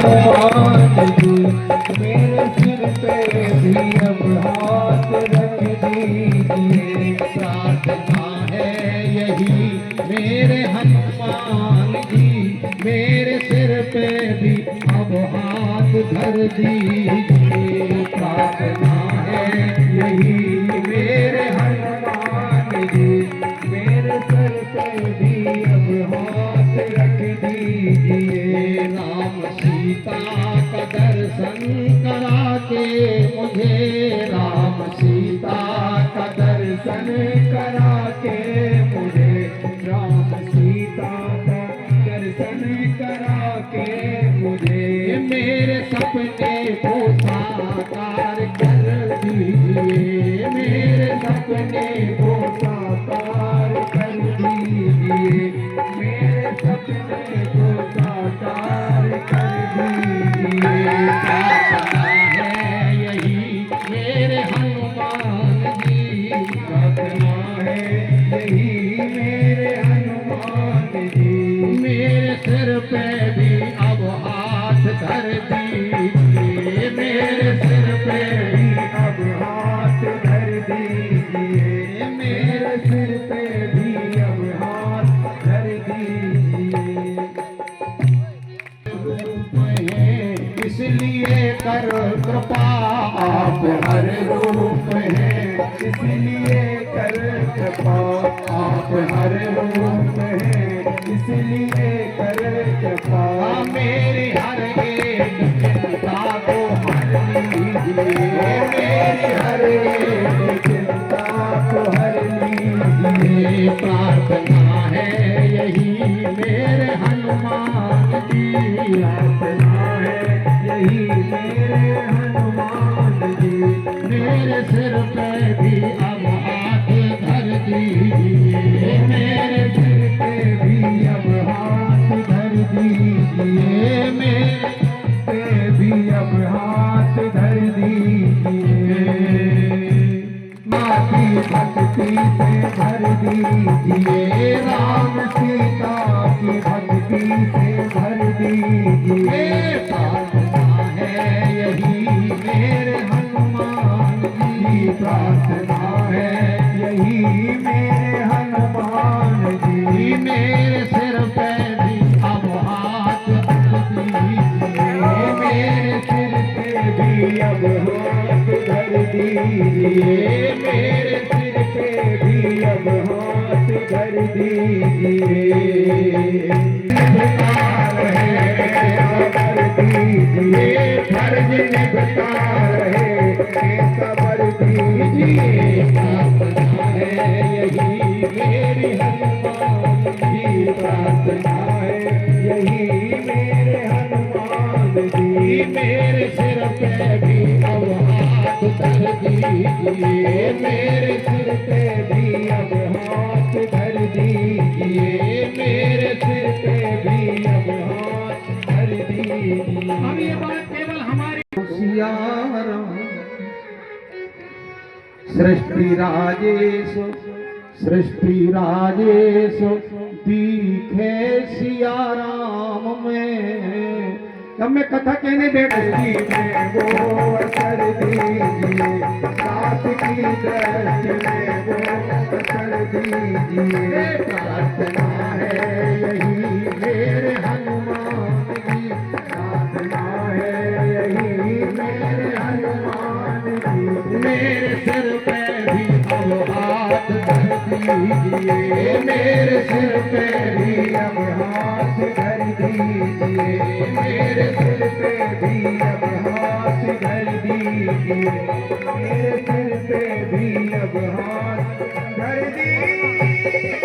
हनुमान जी मेरे सिर पे भी अब हाथ रख दीजिए। प्रार्थना है यही मेरे हनुमान जी, मेरे सिर पे भी अब हाथ धर दीजिए। प्रार्थना है यही मेरे हनुमान जी मेरे सर पे भी अब हाथ रख दीजिए। राम सीता का दर्शन करा के मुझे, राम सीता का दर्शन करा के मुझे, राम सीता का दर्शन करा के मुझे, मेरे सपने को साकार कर दीजिए। मेरे सपने को साकार कर दीजिए। मेरे सपने को साकार कर दीजिए। प्रार्थना है यही मेरे हनुमान जी, प्रार्थना है यही मेरे हनुमान जी मेरे सिर पे भी अब हाथ धर दीजिए। मेरे सिर पे भी अब हाथ धर दीजिए। मेरे सिर पे भी अब हाथ धर दीजिए। इसलिए कर कृपा आप हर रूप हैं, इसलिए कर कृपा। आप हर रूप हैं, इसलिए कर कृपा। मेरी हर एक चिंता को हर लीजिए। मेरी हर एक चिंता को हर लीजिए। प्रार्थना है यही मेरे हनुमान जी, प्रार्थना है यही मेरे हनुमान जी मेरे सिर पे भी अब हाथ धर दीजिए। मेरे सिर पे भी अब हाथ धर दीजिए। मेरे पे भी अब हाथ धर दीजिए। माँ की भक्ति से भर दीजिए। राम सीता की भक्ति से भर दीजिए। प्रार्थना है यही मेरे हनुमान जी, प्रार्थना है यही मेरे हनुमान जी मेरे सिर पे भी अब हाथ धर दीजिए। मेरे सिर पे भी अब हाथ धर दीजिए। मेरे सिर पे भी अब हाथ धर दीजिए। खबर दीजिए, फर्ज निभता रहे खबर दीजिए। प्रार्थना है यही मेरी हनुमान जी, प्रार्थना है यही मेरे हनुमान जी मेरे सिर पे भी अब हाथ धर दीजिए। मेरे सिर पे भी अब हाथ धर दीजिए। मेरे सिर पे भी अब हाथ धर दीजिए। अब ये बात केवल हमारी सियाराम सृष्टि राजेश, सृष्टि राजेश दिखे सिया राम में। जब मैं कथा कहने बैठी में वो असर दीजिए। साथ की दृष्टि में वो असर दीजिए। प्रार्थना है यही मेरे हनुमान जी, प्रार्थना है यही मेरे हनुमान जी मेरे सिर पे भी अब हाथ धर दीजिए। मेरे सिर पे भी अब हाथ धर दीजिए। मेरे सिर पे भी अब हाथ धर दीजिए। मेरे सिर पे भी अब हाथ धर दीजिए।